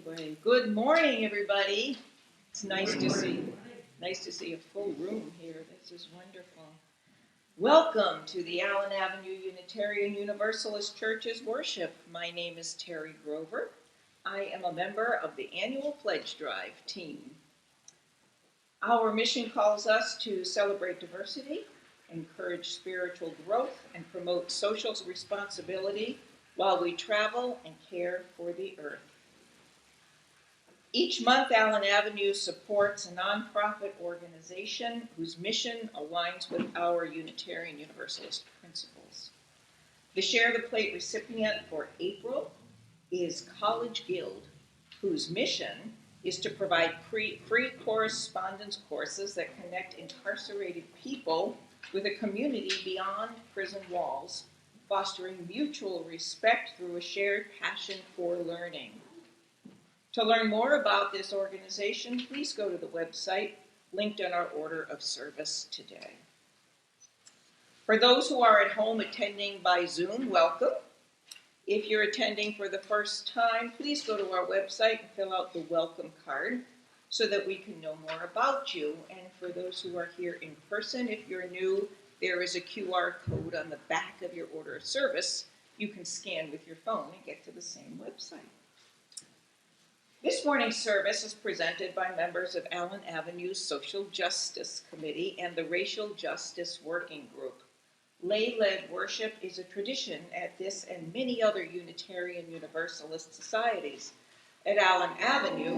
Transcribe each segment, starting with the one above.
Anyway, good morning, everybody. It's nice to see a full room here. This is wonderful. Welcome to the Allen Avenue Unitarian Universalist Church's worship. My name is Terry Grover. I am a member of the annual Pledge Drive team. Our mission calls us to celebrate diversity, encourage spiritual growth, and promote social responsibility while we travel and care for the earth. Each month, Allen Avenue supports a nonprofit organization whose mission aligns with our Unitarian Universalist principles. The Share the Plate recipient for April is College Guild, whose mission is to provide free correspondence courses that connect incarcerated people with a community beyond prison walls, fostering mutual respect through a shared passion for learning. To learn more about this organization, please go to the website linked in our order of service today. For those who are at home attending by Zoom, welcome. If you're attending for the first time, please go to our website and fill out the welcome card so that we can know more about you. And for those who are here in person, if you're new, there is a QR code on the back of your order of service you can scan with your phone and get to the same website. This morning's service is presented by members of Allen Avenue's Social Justice Committee and the Racial Justice Working Group. Lay-led worship is a tradition at this and many other Unitarian Universalist societies. At Allen Avenue,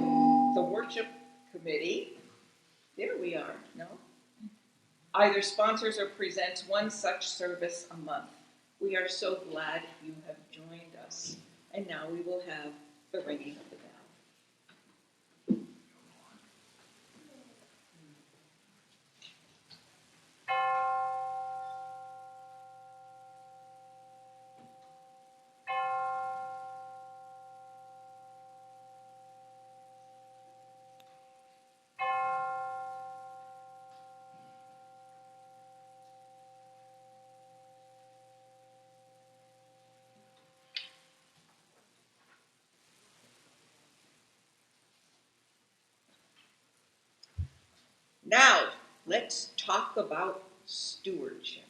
the worship committee, there we are, no? Either sponsors or presents one such service a month. We are so glad you have joined us. And now we will have the ringing of the bell. Now, let's talk about stewardship.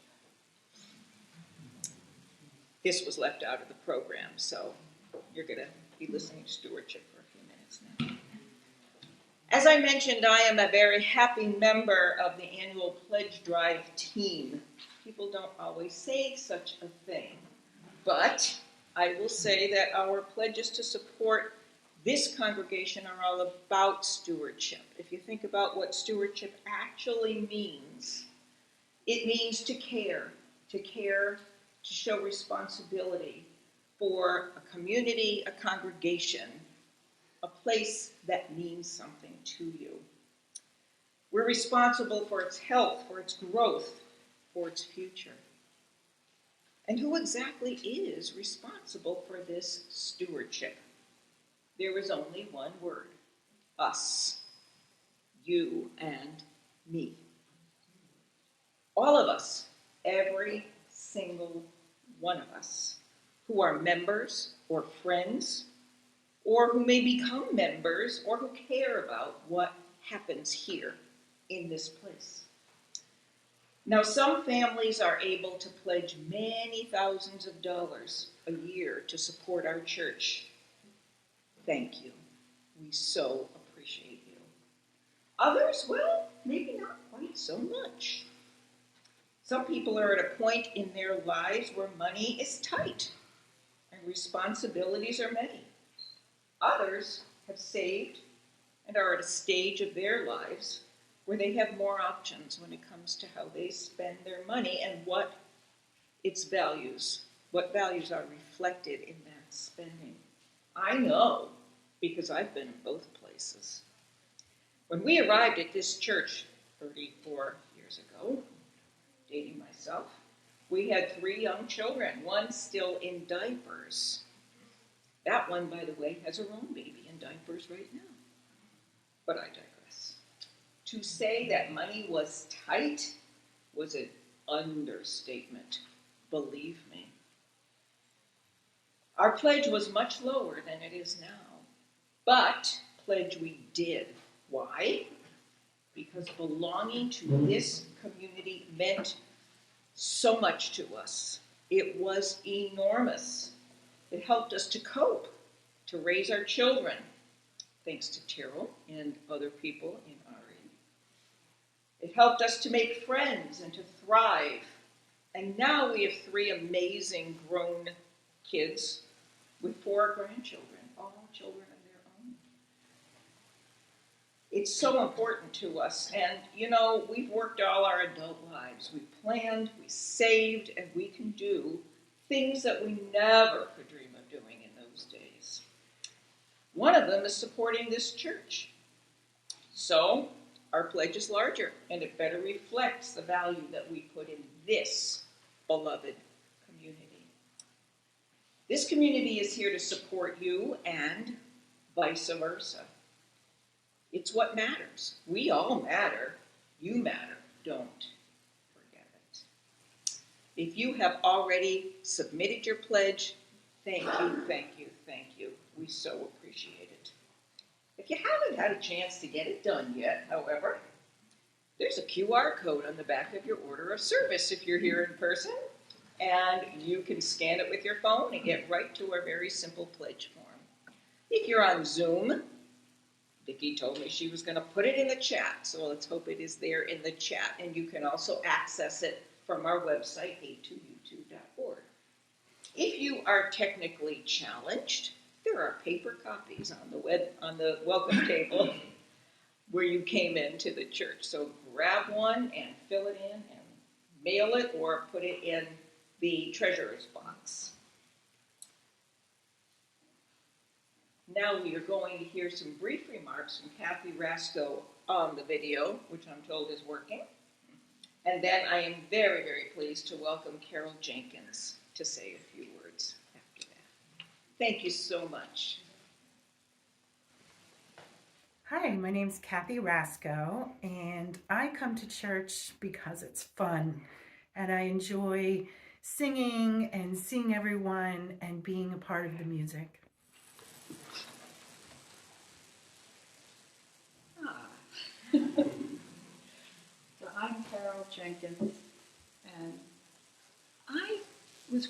This was left out of the program, so you're going to be listening to stewardship for a few minutes now. As I mentioned, I am a very happy member of the annual Pledge Drive team. People don't always say such a thing, but I will say that our pledges to support this congregation are all about stewardship. If you think about what stewardship actually means, it means to care, to show responsibility for a community, a congregation, a place that means something to you. We're responsible for its health, for its growth, for its future. And who exactly is responsible for this stewardship? There is only one word: us, you and me. All of us, every single one of us, who are members or friends, or who may become members, or who care about what happens here in this place. Now, some families are able to pledge many thousands of dollars a year to support our church. Thank you. We so appreciate you. Others, well, maybe not quite so much. Some people are at a point in their lives where money is tight and responsibilities are many. Others have saved and are at a stage of their lives where they have more options when it comes to how they spend their money and what values are reflected in that spending. I know, because I've been in both places. When we arrived at this church 34 years ago, dating myself, we had 3 young children, one still in diapers. That one, by the way, has her own baby in diapers right now. But I digress. To say that money was tight was an understatement, believe me. Our pledge was much lower than it is now. But pledge we did. Why? Because belonging to this community meant so much to us. It was enormous. It helped us to cope, to raise our children, thanks to Terrell and other people in RE. It helped us to make friends and to thrive. And now we have 3 amazing grown kids with 4 grandchildren, all children of their own. It's so important to us. And, you know, we've worked all our adult lives. We planned, we saved, and we can do things that we never could dream of doing in those days. One of them is supporting this church. So our pledge is larger, and it better reflects the value that we put in this beloved community. This community is here to support you and vice versa. It's what matters. We all matter. You matter. Don't forget it. If you have already submitted your pledge, thank you, thank you, thank you. We so appreciate it. If you haven't had a chance to get it done yet, however, there's a QR code on the back of your order of service if you're here in person, and you can scan it with your phone and get right to our very simple pledge form. If you're on Zoom, Vicki told me she was going to put it in the chat, so let's hope it is there in the chat, and you can also access it from our website, A2U2.org. If you are technically challenged, there are paper copies on the welcome table where you came into the church. So grab one and fill it in and mail it or put it in the treasurer's box. Now we are going to hear some brief remarks from Kathy Rasco on the video, which I'm told is working. And then I am very, very pleased to welcome Carol Jenkins to say a few words after that. Thank you so much. Hi, my name's Kathy Rasco, and I come to church because it's fun, and I enjoy singing and seeing everyone and being a part of the music. So I'm Carol Jenkins, and I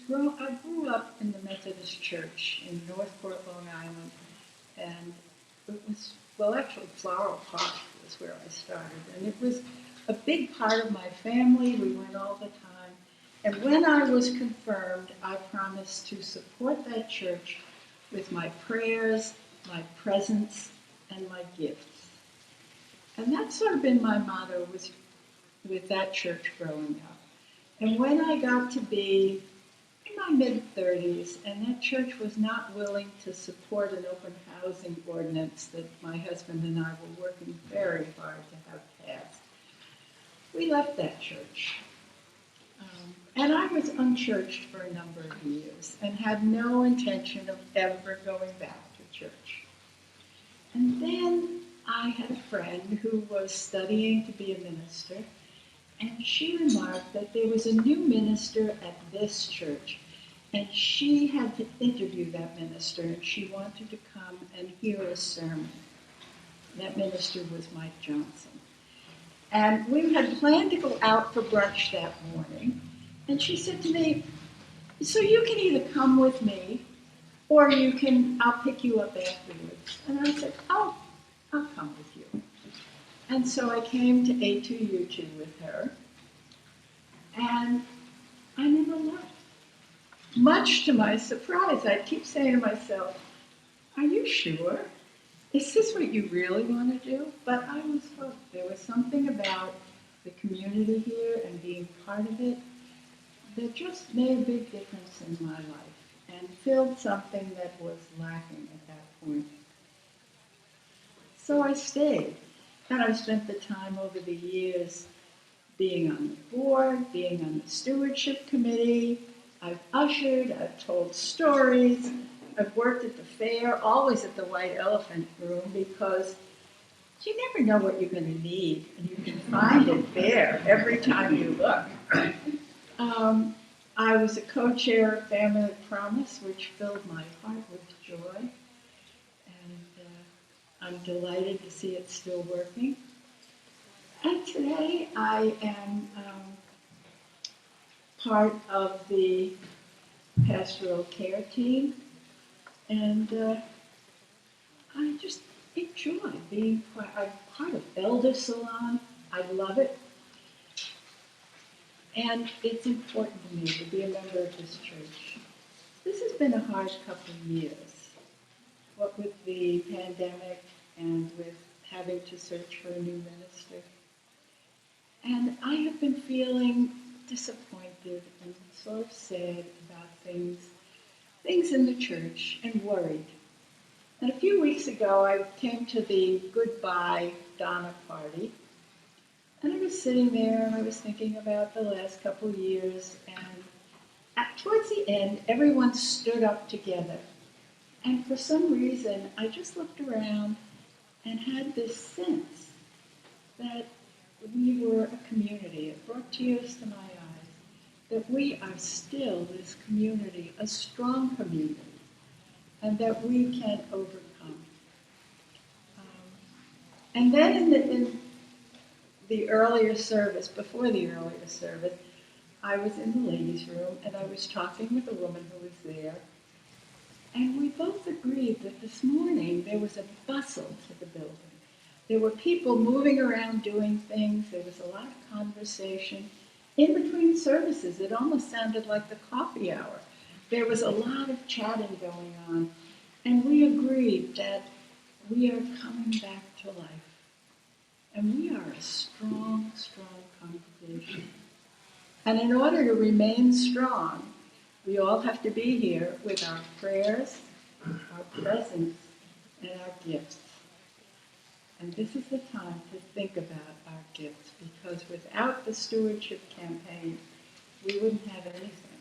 grew up in the Methodist Church in Northport, Long Island, and it was, actually Floral Park was where I started, and it was a big part of my family. We went all the time, and when I was confirmed, I promised to support that church with my prayers, my presence, and my gifts. And that's sort of been my motto with that church growing up. And when I got to be in my mid-30s, and that church was not willing to support an open housing ordinance that my husband and I were working very hard to have passed, we left that church. And I was unchurched for a number of years and had no intention of ever going back to church. And then I had a friend who was studying to be a minister, and she remarked that there was a new minister at this church, and she had to interview that minister, and she wanted to come and hear a sermon. That minister was Mike Johnson. And we had planned to go out for brunch that morning, and she said to me, so you can either come with me, or I'll pick you up afterwards. And I said, I'll come with you. And so I came to A2U2 with her, and I never left. Much to my surprise, I keep saying to myself, are you sure? Is this what you really want to do? But I was hooked. There was something about the community here and being part of it that just made a big difference in my life and filled something that was lacking at that point. So I stayed, and I've spent the time over the years being on the board, being on the stewardship committee. I've ushered, I've told stories, I've worked at the fair, always at the White Elephant Room, because you never know what you're going to need, and you can find it there every time you look. I was a co-chair of Family Promise, which filled my heart with joy. And I'm delighted to see it's still working. And today I am part of the pastoral care team, and I just enjoy being I'm part of Elder Salon. I love it. And it's important to me to be a member of this church. This has been a hard couple of years, what with the pandemic and with having to search for a new minister. And I have been feeling disappointed and sort of sad about things in the church, and worried. And a few weeks ago, I came to the Goodbye Donna party, and I was sitting there and I was thinking about the last couple of years, and towards the end, everyone stood up together. And for some reason, I just looked around and had this sense that we were a community. It brought tears to my eyes, that we are still this community, a strong community, and that we can overcome. And then in the earlier service, before the earlier service, I was in the ladies' room and I was talking with a woman who was there, and we both agreed that this morning there was a bustle to the building. There were people moving around doing things. There was a lot of conversation. In between services, it almost sounded like the coffee hour. There was a lot of chatting going on. And we agreed that we are coming back to life. And we are a strong, strong congregation. And in order to remain strong, we all have to be here with our prayers, our presence, and our gifts. And this is the time to think about our gifts, because without the stewardship campaign, we wouldn't have anything.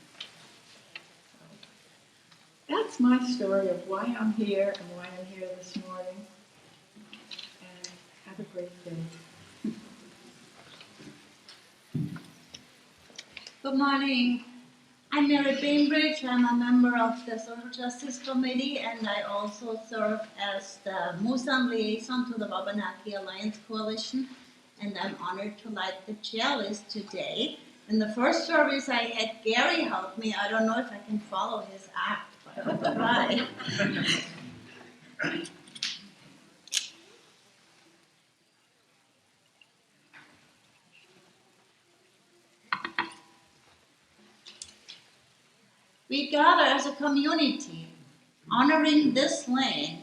So that's my story of why I'm here and why I'm here this morning. And have a great day. Good morning. I'm Mary Bainbridge. I'm a member of the Social Justice Committee, and I also serve as the Muslim liaison to the Wabanaki Alliance Coalition, and I'm honored to light the chair list today. In the first service, I had Gary help me. I don't know if I can follow his act, but I'll try. We gather as a community, honoring this land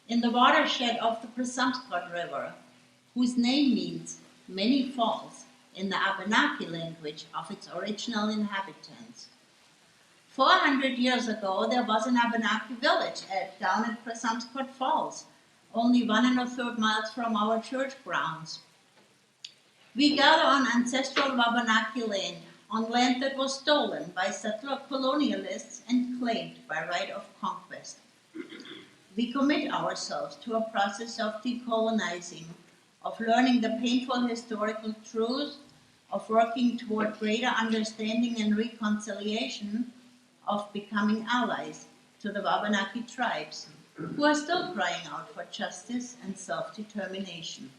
in the watershed of the Presumpscot River, whose name means many falls in the Abenaki language of its original inhabitants. 400 years ago, there was an Abenaki village down at Presumpscot Falls, only 1 1/3 miles from our church grounds. We gather on ancestral Wabanaki land, on land that was stolen by settler colonialists and claimed by right of conquest. We commit ourselves to a process of decolonizing, of learning the painful historical truths, of working toward greater understanding and reconciliation, of becoming allies to the Wabanaki tribes, who are still crying out for justice and self-determination.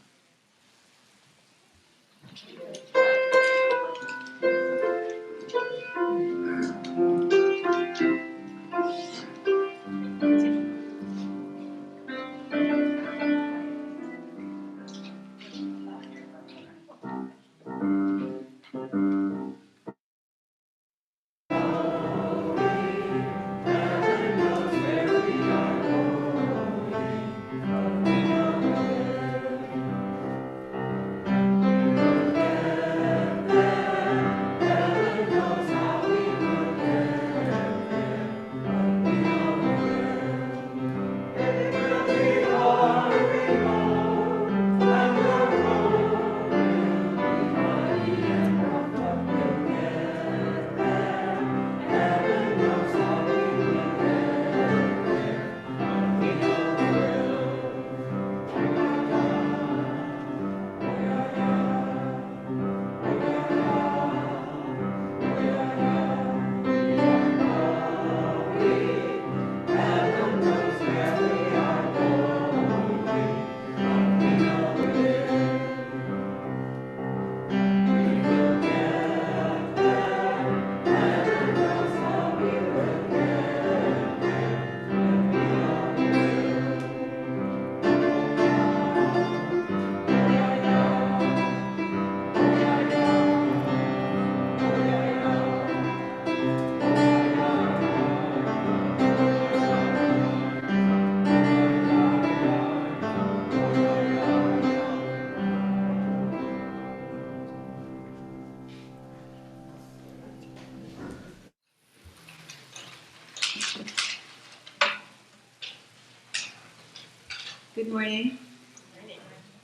Good morning.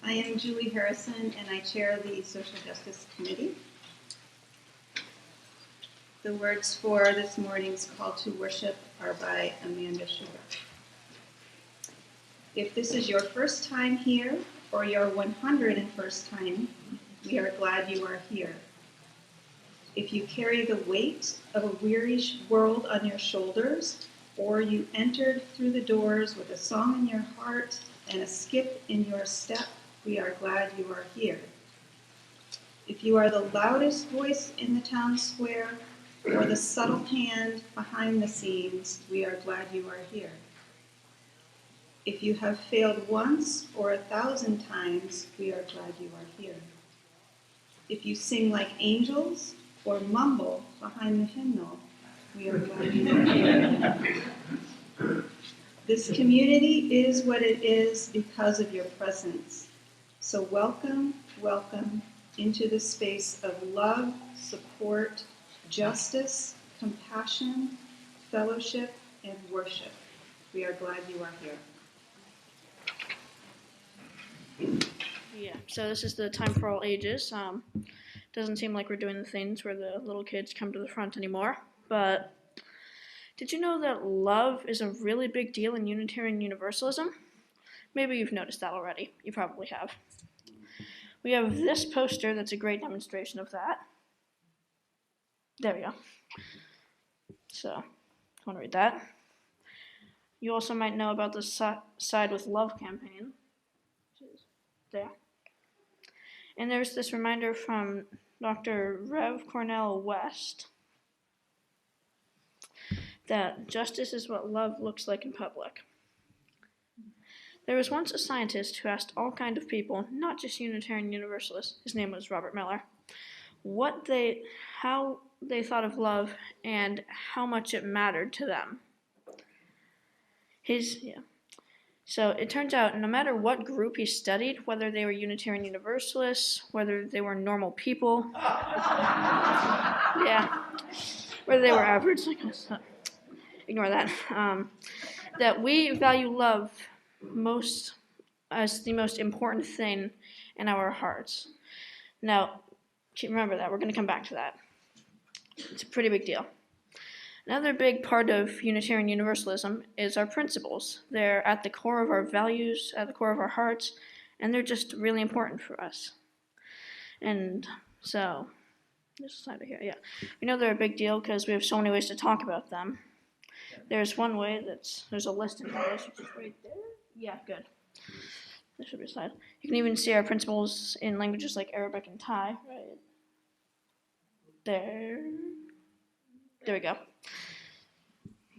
I am Julie Harrison, and I chair the Social Justice Committee. The words for this morning's call to worship are by Amanda Sugar. If this is your first time here or your 101st time, we are glad you are here. If you carry the weight of a weary world on your shoulders, or you entered through the doors with a song in your heart and a skip in your step, we are glad you are here. If you are the loudest voice in the town square or the subtle hand behind the scenes, we are glad you are here. If you have failed once or 1,000 times, we are glad you are here. If you sing like angels or mumble behind the hymnal, we are glad you are here. This community is what it is because of your presence. So welcome, welcome into the space of love, support, justice, compassion, fellowship, and worship. We are glad you are here. Yeah, so this is the time for all ages. Doesn't seem like we're doing the things where the little kids come to the front anymore, but did you know that love is a really big deal in Unitarian Universalism? Maybe you've noticed that already. You probably have. We have this poster that's a great demonstration of that. There we go. So, I want to read that. You also might know about the Side with Love campaign, which is there. And there's this reminder from Dr. Rev. Cornell West that justice is what love looks like in public. There was once a scientist who asked all kinds of people, not just Unitarian Universalists, his name was Robert Miller, how they thought of love and how much it mattered to them. So it turns out no matter what group he studied, whether they were Unitarian Universalists, whether they were normal people, whether they were average, ignore that, that we value love most as the most important thing in our hearts. Now, remember that. We're going to come back to that. It's a pretty big deal. Another big part of Unitarian Universalism is our principles. They're at the core of our values, at the core of our hearts, and they're just really important for us. And so, this slide right here, yeah. We know they're a big deal because we have so many ways to talk about them. There's one way there's a list in here, which is right there. Yeah, good. There should be a slide. You can even see our principles in languages like Arabic and Thai, right? There we go.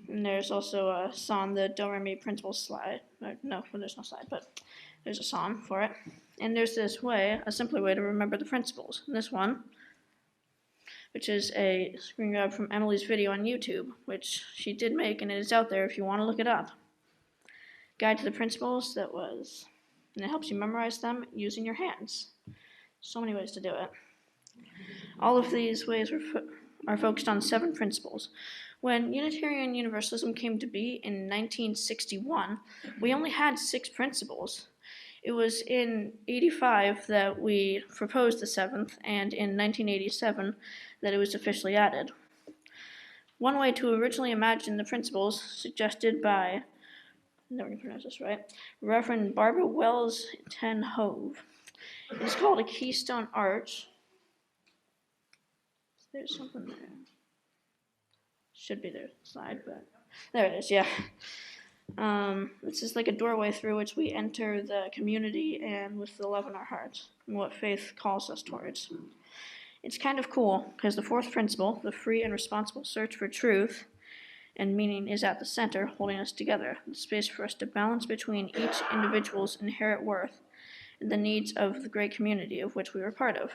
And there's also a song, the Do Re Mi Principles slide. No, there's no slide, but there's a song for it. And there's this way, a simpler way to remember the principles. And this one, which is a screen grab from Emily's video on YouTube, which she did make, and it is out there if you want to look it up. Guide to the Principles, and it helps you memorize them using your hands. So many ways to do it. All of these ways are focused on 7 principles. When Unitarian Universalism came to be in 1961, we only had 6 principles. It was in 85 that we proposed the 7th, and in 1987 that it was officially added. One way to originally imagine the principles, suggested by, never can pronounce this right, Reverend Barbara Wells Ten Hove. It's called a keystone arch. There's something there. Should be their slide, but there it is, yeah. This is like a doorway through which we enter the community and with the love in our hearts and what faith calls us towards. It's kind of cool because the 4th principle, the free and responsible search for truth and meaning, is at the center, holding us together, the space for us to balance between each individual's inherent worth and the needs of the great community of which we were part of.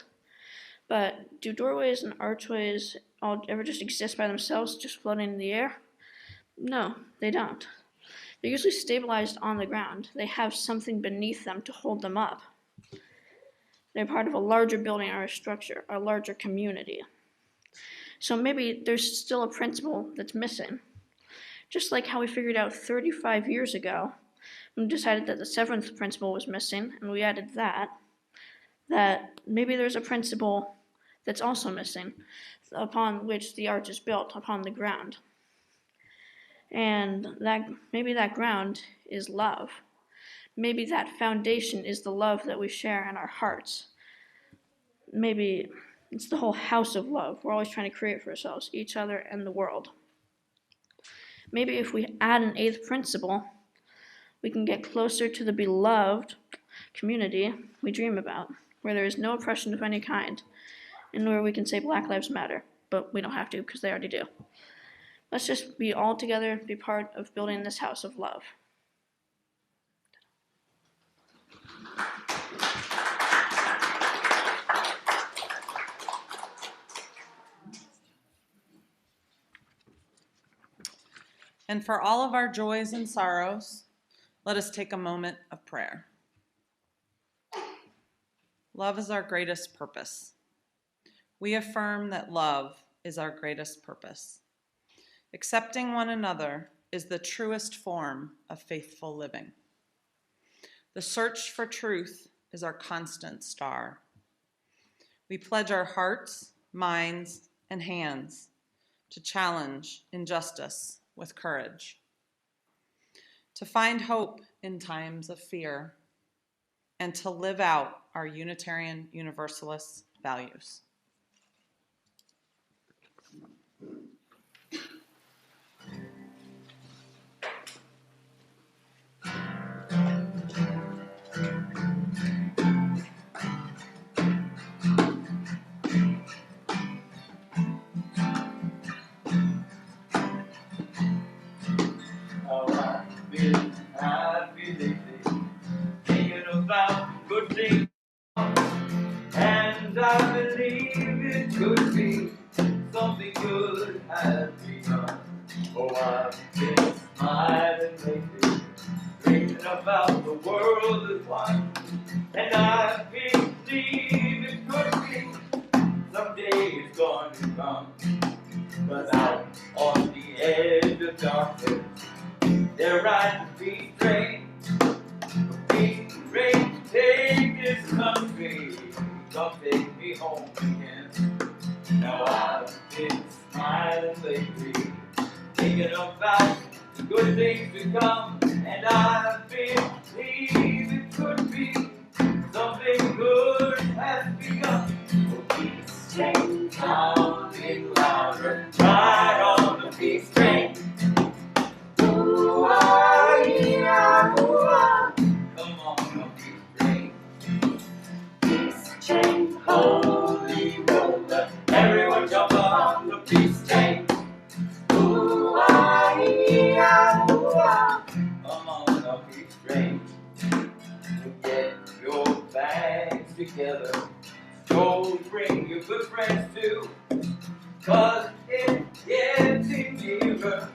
But do doorways and archways all ever just exist by themselves, just floating in the air? No, they don't. They're usually stabilized on the ground. They have something beneath them to hold them up. They're part of a larger building or a structure, a larger community. So maybe there's still a principle that's missing. Just like how we figured out 35 years ago, We decided that the seventh principle was missing, and we added that maybe there's a principle that's also missing, upon which the arch is built, upon the ground. And that maybe that ground is love. Maybe that foundation is the love that we share in our hearts. Maybe it's the whole house of love we're always trying to create for ourselves, each other, and the world. Maybe if we add an eighth principle, we can get closer to the beloved community we dream about, where there is no oppression of any kind, and where we can say Black Lives Matter, but we don't have to because they already do. Let's just be all together, be part of building this house of love. And for all of our joys and sorrows, let us take a moment of prayer. Love is our greatest purpose. We affirm that love is our greatest purpose. Accepting one another is the truest form of faithful living. The search for truth is our constant star. We pledge our hearts, minds, and hands to challenge injustice with courage, to find hope in times of fear, and to live out our Unitarian Universalist values. How I've been happy lately, thinking about good things, and I believe it could be something good has begun. Oh, I've been smiling lately, dreaming about the world as one, and I believe it could be someday it's going to come. But out on the edge of darkness, there rides a peace train. A peace train, take this country, come take me home again. Now I've been smiling lately, thinking about the good things to come, and I believe it could be something good has begun. A peace train sounding louder, ride on the peace train. Come on, a peace train. Peace train, holy roller, everyone jump on the peace train. Come on, a peace train. Get your bags together, go bring your good friends too, 'cause it's getting nearer,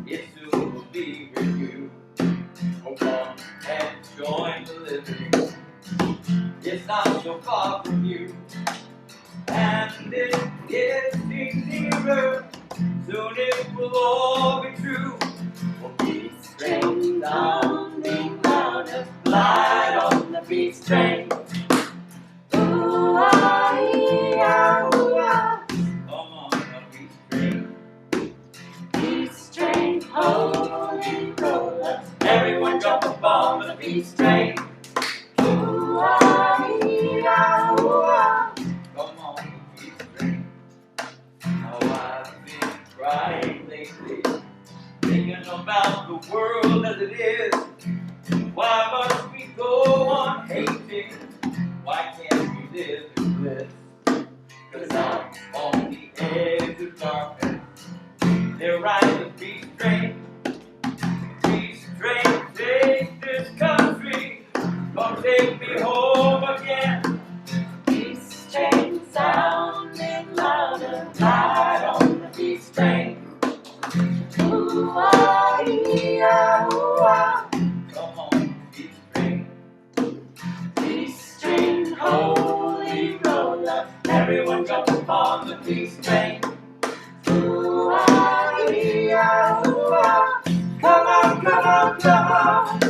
it soon will be with you. Come on and join the living, it's not so far from you, and it's getting nearer, soon it will all be true. Oh, peace train sounding louder, glide on the peace train. Come on, a peace train. Peace train, holy roller, everyone jump up on the peace train. Come on, the peace train. How I've been crying lately, thinking about the world as it is. Why must we go on hating? Why can't we live in bliss? 'Cause out on the edge of darkness, there rides a peace train. Peace train, take this country, come take me home again. Peace train sounding louder, ride on the peace train. Come on, peace train. Peace train, holy roller, everyone jump upon the peace train. Come on, come on, come on.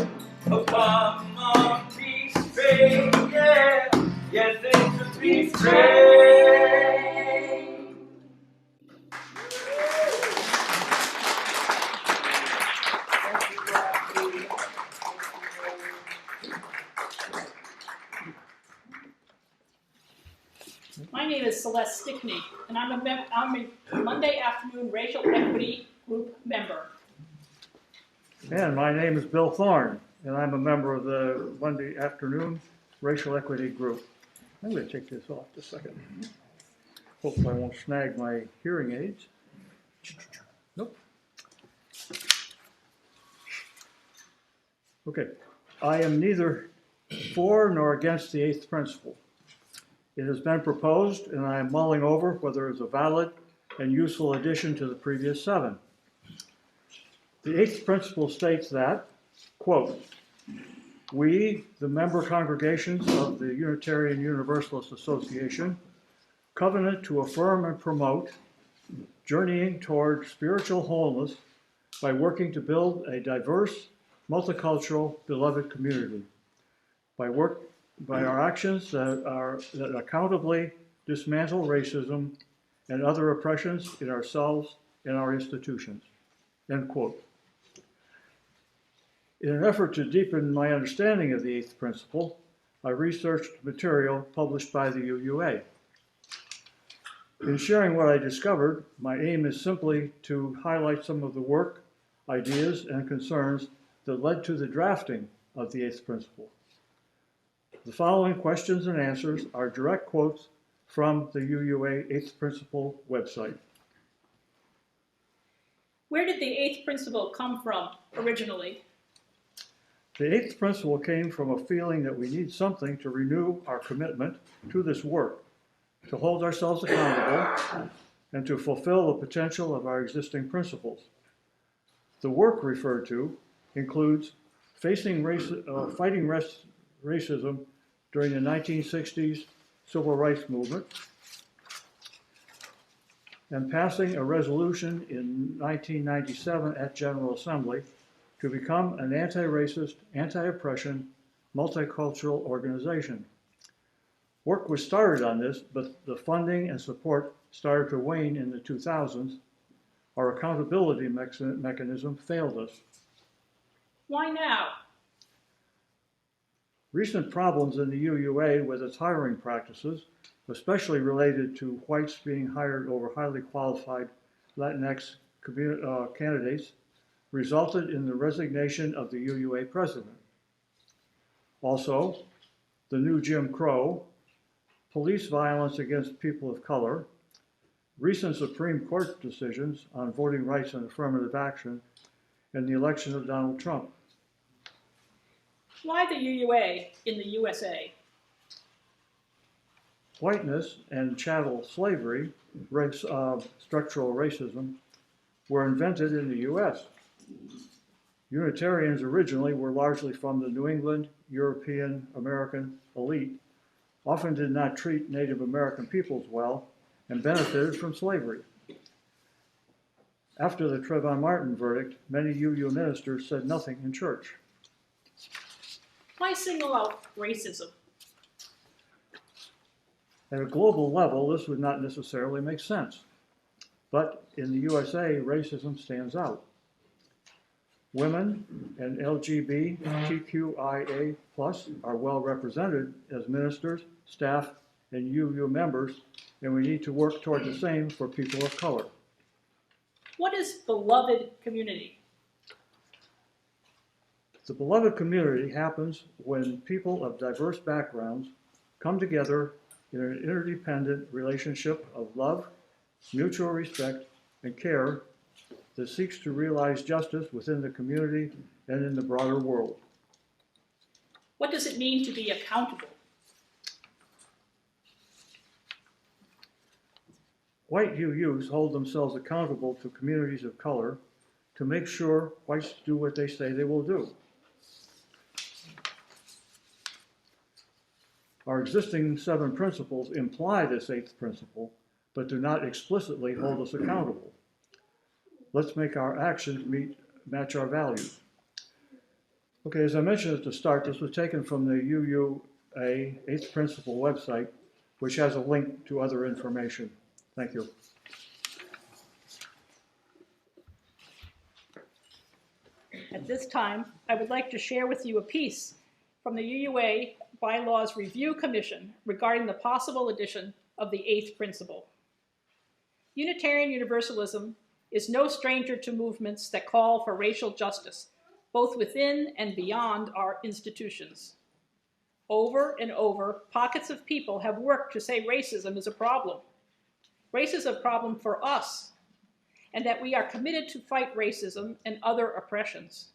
come on, peace train, yeah. Yes, it's a peace train. My name is Celeste Stickney, and I'm a Monday afternoon racial equity group member. And my name is Bill Thorne, and I'm a member of the Monday afternoon racial equity group. I'm going to take this off just a second. Hopefully I won't snag my hearing aids. Nope. Okay. I am neither for nor against the eighth principle. It has been proposed, and I am mulling over whether it is a valid and useful addition to the previous 7. The eighth principle states that, quote, we, the member congregations of the Unitarian Universalist Association, covenant to affirm and promote journeying toward spiritual wholeness by working to build a diverse, multicultural, beloved community. By our actions that accountably dismantle racism and other oppressions in ourselves and our institutions. End quote. In an effort to deepen my understanding of the eighth principle, I researched material published by the UUA. In sharing what I discovered, my aim is simply to highlight some of the work, ideas, and concerns that led to the drafting of the eighth principle. The following questions and answers are direct quotes from the UUA eighth principle website. Where did the eighth principle come from originally? The eighth principle came from a feeling that we need something to renew our commitment to this work, to hold ourselves accountable, and to fulfill the potential of our existing principles. The work referred to includes fighting racism during the 1960s civil rights movement, and passing a resolution in 1997 at General Assembly to become an anti-racist, anti-oppression, multicultural organization. Work was started on this, but the funding and support started to wane in the 2000s. Our accountability mechanism failed us. Why now? Recent problems in the UUA with its hiring practices, especially related to whites being hired over highly qualified Latinx candidates, resulted in the resignation of the UUA president. Also, the new Jim Crow, police violence against people of color, recent Supreme Court decisions on voting rights and affirmative action, and the election of Donald Trump. Why the UUA in the USA? Whiteness and chattel slavery, structural racism, were invented in the US. Unitarians originally were largely from the New England, European, American elite, often did not treat Native American peoples well, and benefited from slavery. After the Trayvon Martin verdict, many UU ministers said nothing in church. Why single out racism? At a global level, this would not necessarily make sense. But in the USA, racism stands out. Women and LGBTQIA+ are well represented as ministers, staff, and UU members, and we need to work toward the same for people of color. What is beloved community? The beloved community happens when people of diverse backgrounds come together in an interdependent relationship of love, mutual respect, and care that seeks to realize justice within the community and in the broader world. What does it mean to be accountable? White UUs hold themselves accountable to communities of color to make sure whites do what they say they will do. Our existing 7 principles imply this 8th principle, but do not explicitly hold us accountable. Let's make our actions match our values. Okay, as I mentioned at the start, this was taken from the UUA 8th Principle website, which has a link to other information. Thank you. At this time, I would like to share with you a piece from the UUA Bylaws Review Commission regarding the possible addition of the 8th principle. Unitarian Universalism is no stranger to movements that call for racial justice, both within and beyond our institutions. Over and over, pockets of people have worked to say racism is a problem. Race is a problem for us, and that we are committed to fight racism and other oppressions.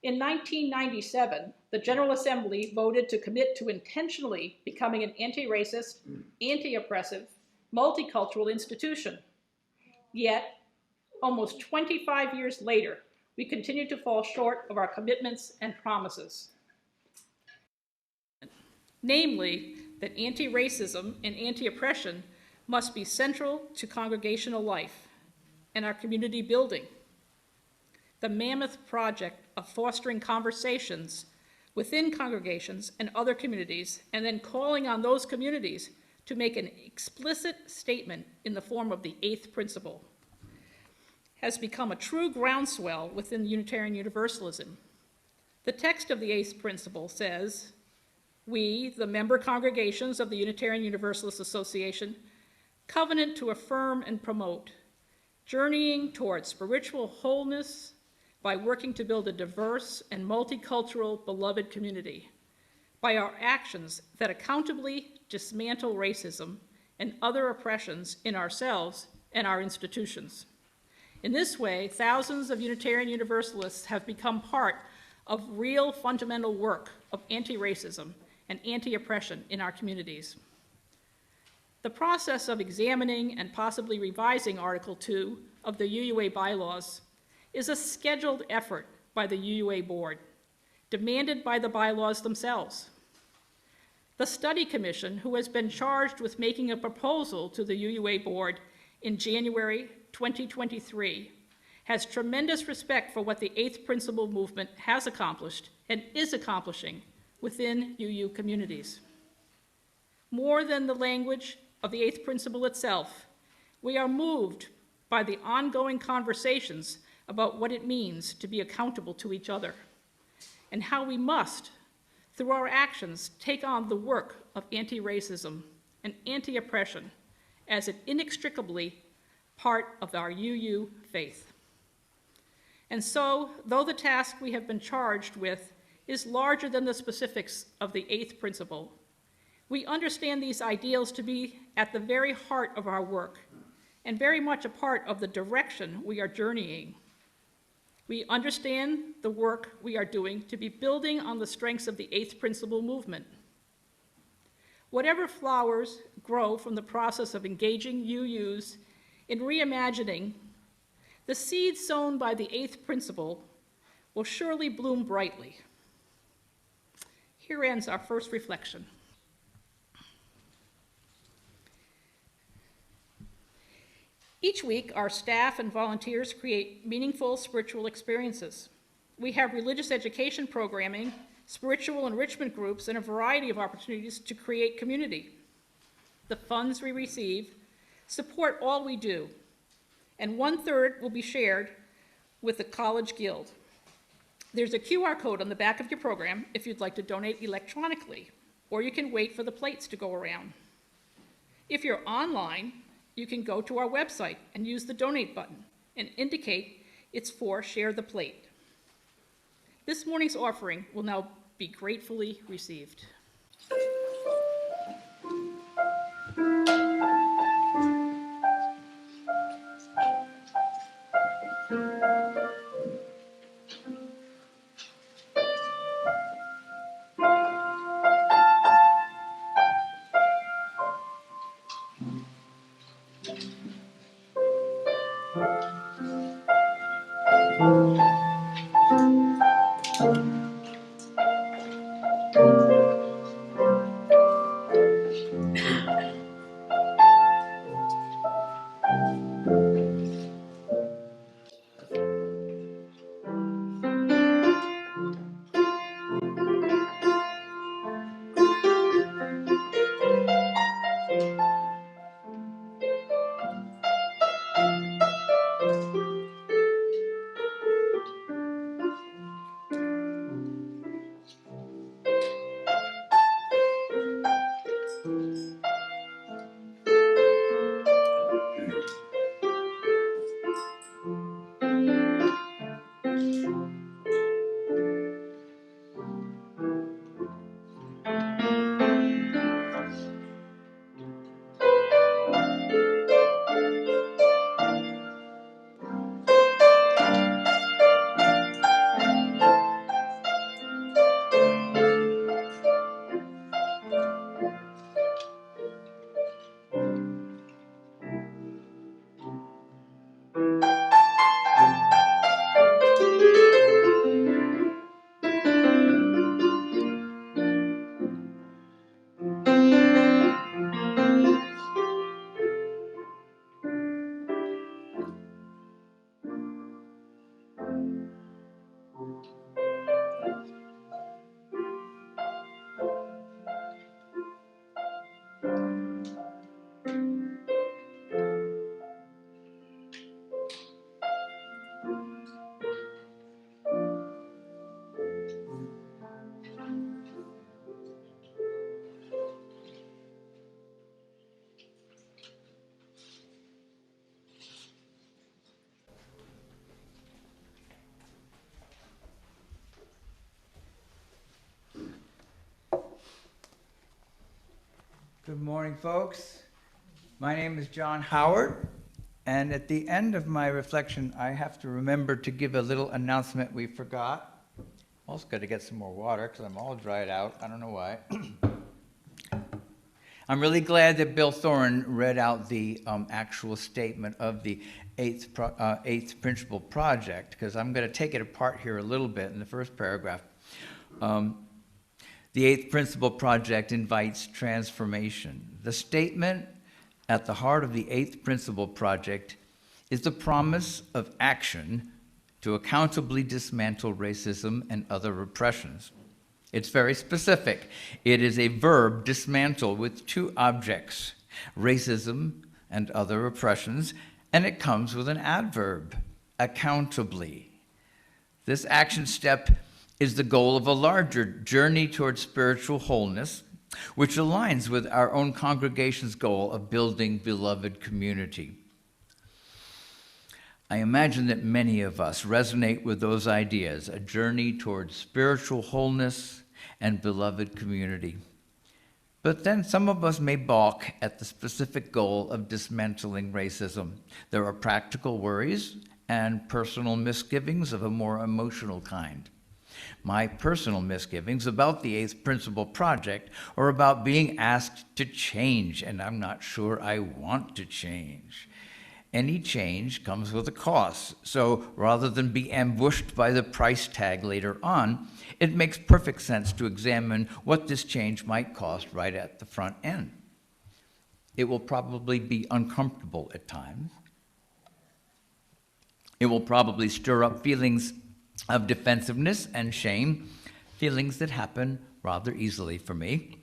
In 1997, the General Assembly voted to commit to intentionally becoming an anti-racist, anti-oppressive, multicultural institution. Yet, almost 25 years later, we continue to fall short of our commitments and promises. Namely, that anti-racism and anti-oppression must be central to congregational life and our community building. The mammoth project of fostering conversations within congregations and other communities, and then calling on those communities to make an explicit statement in the form of the 8th principle, has become a true groundswell within Unitarian Universalism. The text of the 8th principle says, "We, the member congregations of the Unitarian Universalist Association, covenant to affirm and promote, journeying towards spiritual wholeness by working to build a diverse and multicultural beloved community, by our actions that accountably dismantle racism and other oppressions in ourselves and our institutions. In this way, thousands of Unitarian Universalists have become part of real fundamental work of anti-racism and anti-oppression in our communities." The process of examining and possibly revising Article 2 of the UUA bylaws is a scheduled effort by the UUA board, demanded by the bylaws themselves. The study commission, who has been charged with making a proposal to the UUA board in January 2023, has tremendous respect for what the 8th principle movement has accomplished and is accomplishing within UU communities. More than the language of the 8th principle itself, we are moved by the ongoing conversations about what it means to be accountable to each other, and how we must, through our actions, take on the work of anti-racism and anti-oppression as an inextricably part of our UU faith. And so, though the task we have been charged with is larger than the specifics of the 8th principle, we understand these ideals to be at the very heart of our work and very much a part of the direction we are journeying. We understand the work we are doing to be building on the strengths of the 8th principle movement. Whatever flowers grow from the process of engaging UUs in reimagining, the seeds sown by the 8th principle will surely bloom brightly. Here ends our first reflection. Each week, our staff and volunteers create meaningful spiritual experiences. We have religious education programming, spiritual enrichment groups, and a variety of opportunities to create community. The funds we receive support all we do, and 1/3 will be shared with the College Guild. There's a QR code on the back of your program if you'd like to donate electronically, or you can wait for the plates to go around. If you're online, you can go to our website and use the donate button and indicate it's for Share the Plate. This morning's offering will now be gratefully received. Good morning, folks. My name is John Howard, and at the end of my reflection, I have to remember to give a little announcement we forgot. Also got to get some more water because I'm all dried out. I don't know why. I'm really glad that Bill Thoren read out the actual statement of the eighth principle project, because I'm going to take it apart here a little bit in the first paragraph. The eighth principle project invites transformation. The statement at the heart of the eighth principle project is the promise of action to accountably dismantle racism and other repressions. It's very specific. It is a verb, dismantle, with two objects, racism and other repressions, and it comes with an adverb, accountably. This action step is the goal of a larger journey towards spiritual wholeness, which aligns with our own congregation's goal of building beloved community. I imagine that many of us resonate with those ideas, a journey towards spiritual wholeness and beloved community. But then some of us may balk at the specific goal of dismantling racism. There are practical worries and personal misgivings of a more emotional kind. My personal misgivings about the eighth principle project are about being asked to change, and I'm not sure I want to change. Any change comes with a cost, so rather than be ambushed by the price tag later on, it makes perfect sense to examine what this change might cost right at the front end. It will probably be uncomfortable at times. It will probably stir up feelings of defensiveness and shame, feelings that happen rather easily for me.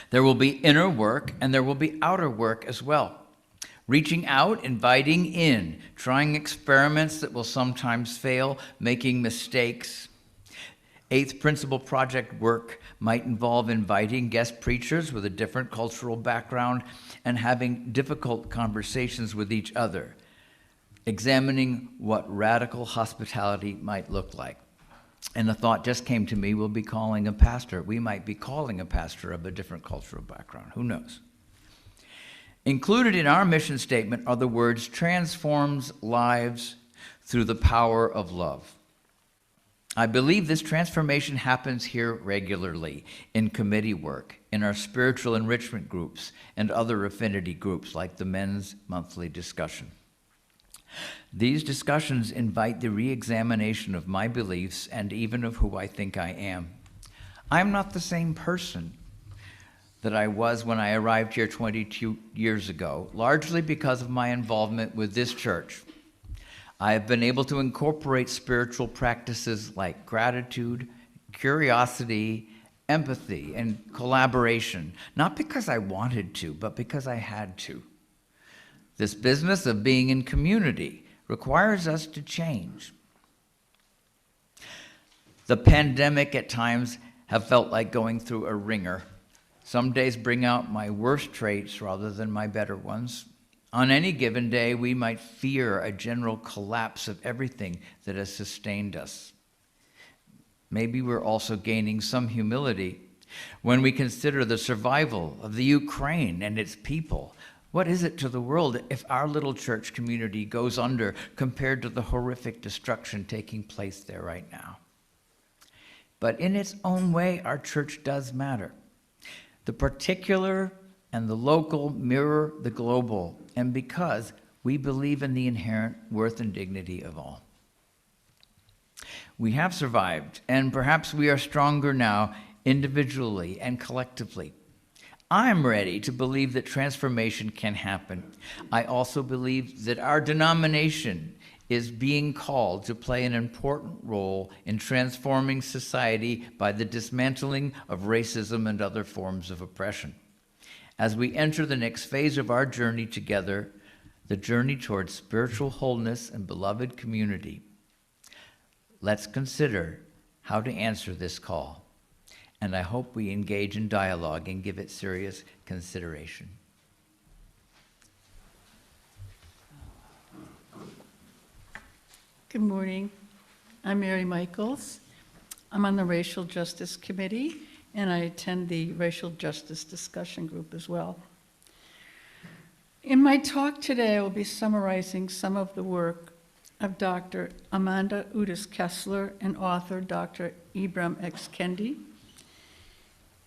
There will be inner work and there will be outer work as well. Reaching out, inviting in, trying experiments that will sometimes fail, making mistakes. Eighth principle project work might involve inviting guest preachers with a different cultural background and having difficult conversations with each other, examining what radical hospitality might look like. And the thought just came to me, we'll be calling a pastor. We might be calling a pastor of a different cultural background. Who knows? Included in our mission statement are the words transforms lives through the power of love. I believe this transformation happens here regularly in committee work, in our spiritual enrichment groups, and other affinity groups like the men's monthly discussion. These discussions invite the re-examination of my beliefs and even of who I think I am. I'm not the same person that I was when I arrived here 22 years ago, largely because of my involvement with this church. I have been able to incorporate spiritual practices like gratitude, curiosity, empathy, and collaboration, not because I wanted to, but because I had to. This business of being in community requires us to change. The pandemic at times have felt like going through a ringer. Some days bring out my worst traits rather than my better ones. On any given day, we might fear a general collapse of everything that has sustained us. Maybe we're also gaining some humility when we consider the survival of the Ukraine and its people. What is it to the world if our little church community goes under compared to the horrific destruction taking place there right now? But in its own way, our church does matter. The particular and the local mirror the global, and because we believe in the inherent worth and dignity of all. We have survived, and perhaps we are stronger now individually and collectively. I'm ready to believe that transformation can happen. I also believe that our denomination is being called to play an important role in transforming society by the dismantling of racism and other forms of oppression. As we enter the next phase of our journey together, the journey towards spiritual wholeness and beloved community, let's consider how to answer this call. And I hope we engage in dialogue and give it serious consideration. Good morning. I'm Mary Michaels. I'm on the Racial Justice Committee, and I attend the Racial Justice Discussion Group as well. In my talk today, I will be summarizing some of the work of Dr. Amanda Udis Kessler and author Dr. Ibram X. Kendi.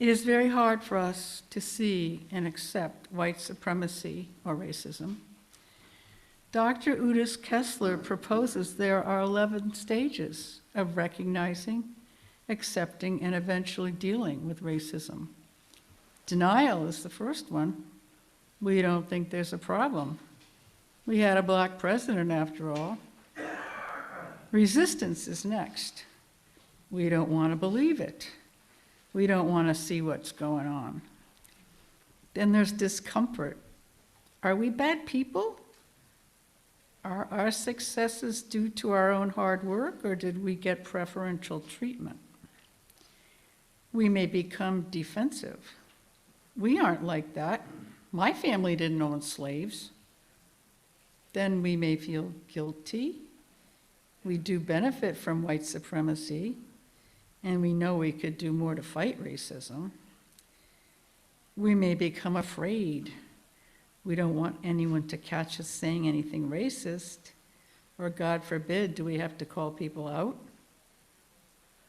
It is very hard for us to see and accept white supremacy or racism. Dr. Udis Kessler proposes there are 11 stages of recognizing, accepting, and eventually dealing with racism. Denial is the first one. We don't think there's a problem. We had a black president after all. Resistance is next. We don't want to believe it. We don't want to see what's going on. Then there's discomfort. Are we bad people? Are our successes due to our own hard work, or did we get preferential treatment? We may become defensive. We aren't like that. My family didn't own slaves. Then we may feel guilty. We do benefit from white supremacy, and we know we could do more to fight racism. We may become afraid. We don't want anyone to catch us saying anything racist, or God forbid, do we have to call people out?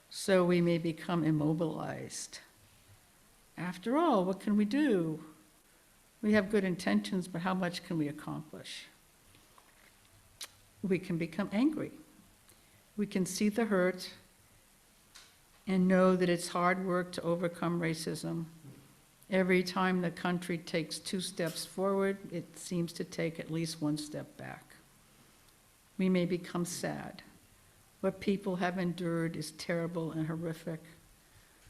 So we may become immobilized. After all, what can we do? We have good intentions, but how much can we accomplish? We can become angry. We can see the hurt and know that it's hard work to overcome racism. Every time the country takes 2 steps forward, it seems to take at least 1 step back. We may become sad. What people have endured is terrible and horrific.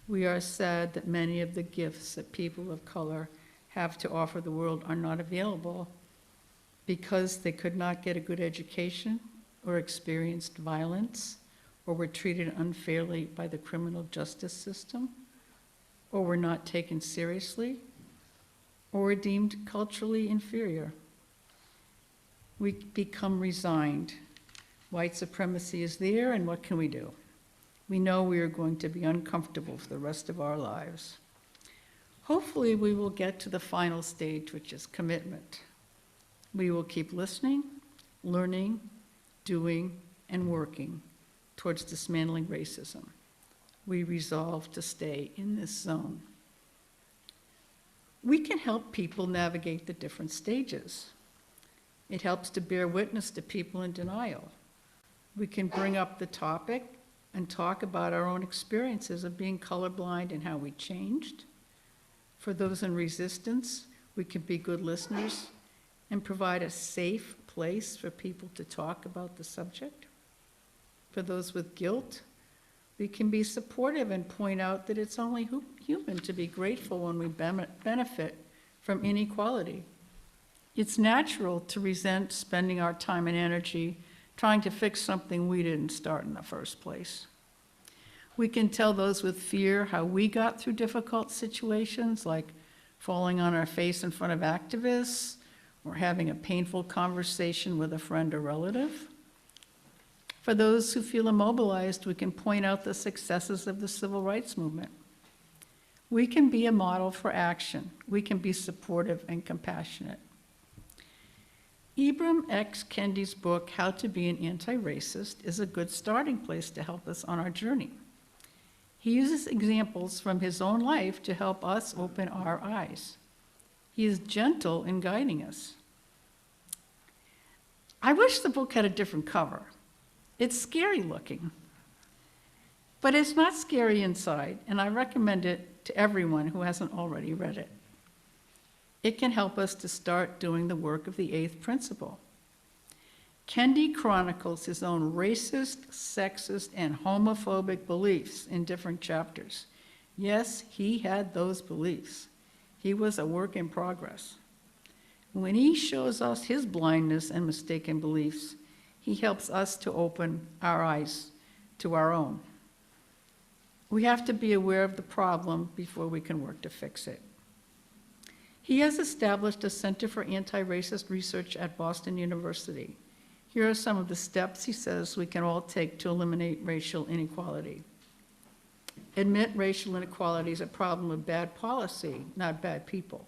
We are sad that many of the gifts that people of color have to offer the world are not available because they could not get a good education or experienced violence or were treated unfairly by the criminal justice system, or were not taken seriously, or were deemed culturally inferior. We become resigned. White supremacy is there, and what can we do? We know we are going to be uncomfortable for the rest of our lives. Hopefully, we will get to the final stage, which is commitment. We will keep listening, learning, doing, and working towards dismantling racism. We resolve to stay in this zone. We can help people navigate the different stages. It helps to bear witness to people in denial. We can bring up the topic and talk about our own experiences of being colorblind and how we changed. For those in resistance, we can be good listeners and provide a safe place for people to talk about the subject. For those with guilt, we can be supportive and point out that it's only human to be grateful when we benefit from inequality. It's natural to resent spending our time and energy trying to fix something we didn't start in the first place. We can tell those with fear how we got through difficult situations, like falling on our face in front of activists or having a painful conversation with a friend or relative. For those who feel immobilized, we can point out the successes of the civil rights movement. We can be a model for action. We can be supportive and compassionate. Ibram X. Kendi's book, How to Be an Anti-Racist, is a good starting place to help us on our journey. He uses examples from his own life to help us open our eyes. He is gentle in guiding us. I wish the book had a different cover. It's scary looking, but it's not scary inside, and I recommend it to everyone who hasn't already read it. It can help us to start doing the work of the 8th principle. Kendi chronicles his own racist, sexist, and homophobic beliefs in different chapters. Yes, he had those beliefs. He was a work in progress. When he shows us his blindness and mistaken beliefs, he helps us to open our eyes to our own. We have to be aware of the problem before we can work to fix it. He has established a Center for Anti-Racist Research at Boston University. Here are some of the steps he says we can all take to eliminate racial inequality. Admit racial inequality is a problem of bad policy, not bad people.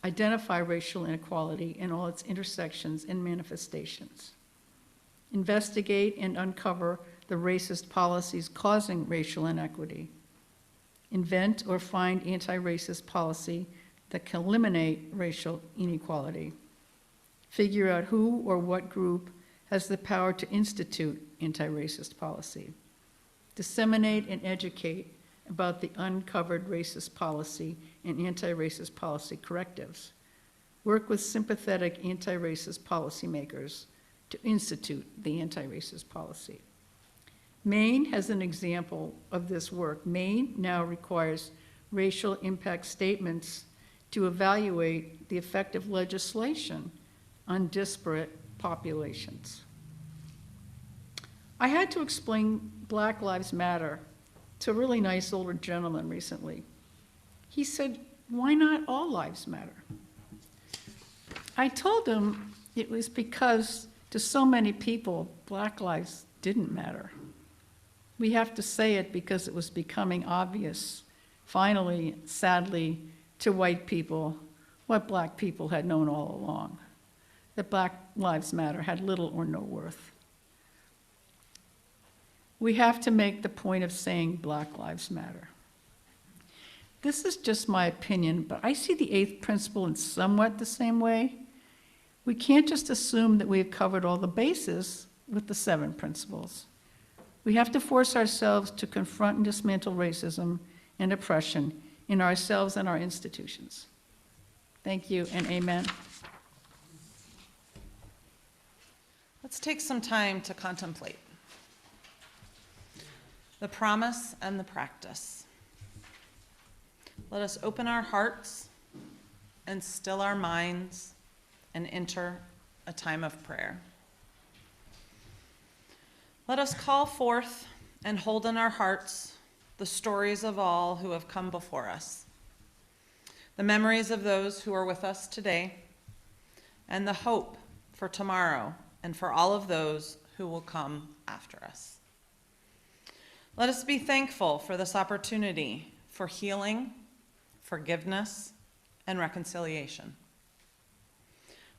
Identify racial inequality in all its intersections and manifestations. Investigate and uncover the racist policies causing racial inequity. Invent or find anti-racist policy that can eliminate racial inequality. Figure out who or what group has the power to institute anti-racist policy. Disseminate and educate about the uncovered racist policy and anti-racist policy correctives. Work with sympathetic anti-racist policymakers to institute the anti-racist policy. Maine has an example of this work. Maine now requires racial impact statements to evaluate the effect of legislation on disparate populations. I had to explain Black Lives Matter to a really nice older gentleman recently. He said, "Why not all lives matter?" I told him it was because to so many people, Black lives didn't matter. We have to say it because it was becoming obvious, finally, sadly, to white people, what Black people had known all along, that Black Lives Matter had little or no worth. We have to make the point of saying Black Lives Matter. This is just my opinion, but I see the eighth principle in somewhat the same way. We can't just assume that we have covered all the bases with the 7 principles. We have to force ourselves to confront and dismantle racism and oppression in ourselves and our institutions. Thank you and amen. Let's take some time to contemplate the promise and the practice. Let us open our hearts and still our minds and enter a time of prayer. Let us call forth and hold in our hearts the stories of all who have come before us, the memories of those who are with us today, and the hope for tomorrow and for all of those who will come after us. Let us be thankful for this opportunity for healing, forgiveness, and reconciliation,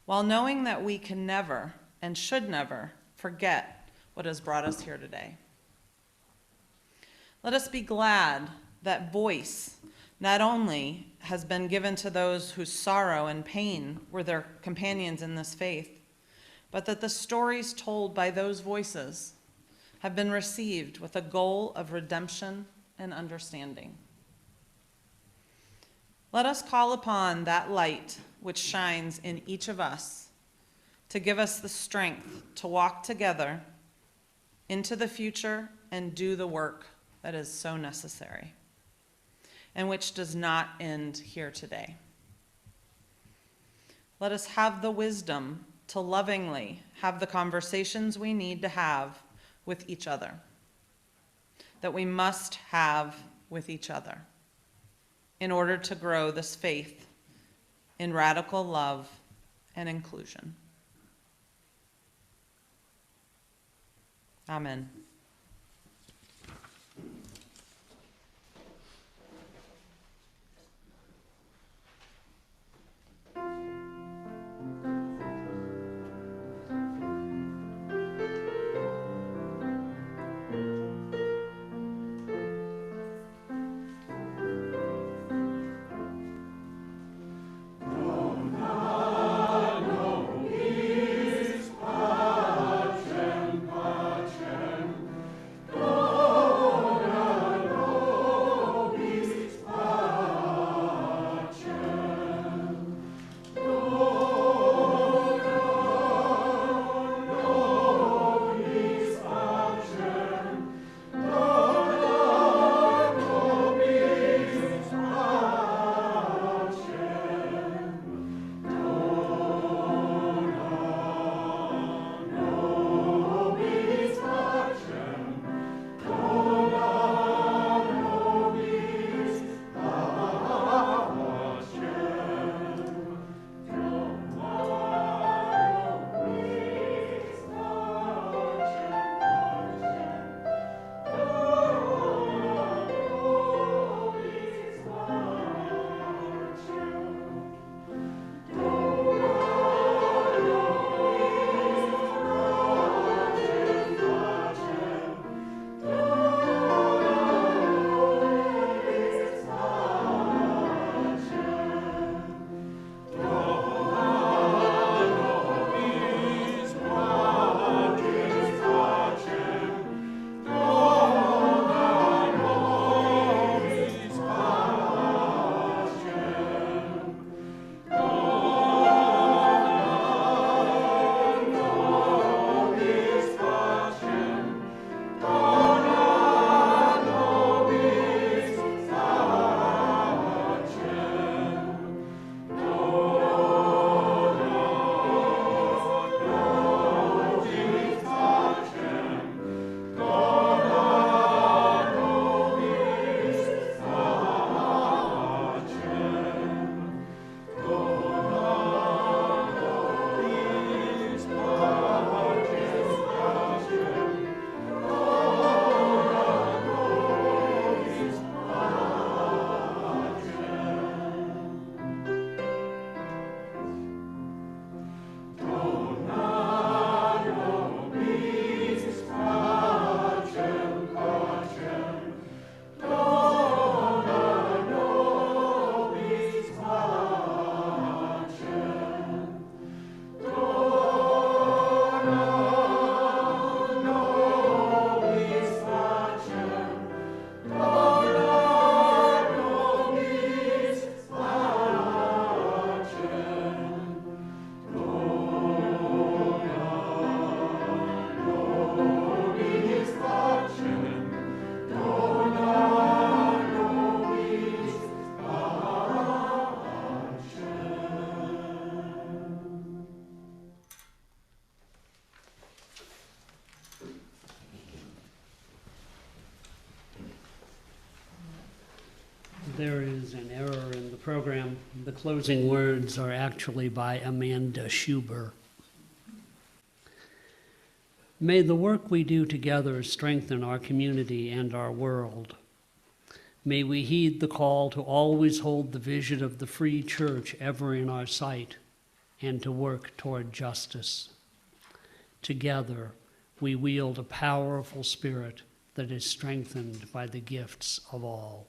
while knowing that we can never and should never forget what has brought us here today. Let us be glad that voice not only has been given to those whose sorrow and pain were their companions in this faith, but that the stories told by those voices have been received with a goal of redemption and understanding. Let us call upon that light which shines in each of us to give us the strength to walk together into the future and do the work that is so necessary, and which does not end here today. Let us have the wisdom to lovingly have the conversations we need to have with each other, that we must have with each other in order to grow this faith in radical love and inclusion. Amen. There is an error in the program. The closing words are actually by Amanda Schuber. May the work we do together strengthen our community and our world. May we heed the call to always hold the vision of the free church ever in our sight and to work toward justice. Together, we wield a powerful spirit that is strengthened by the gifts of all.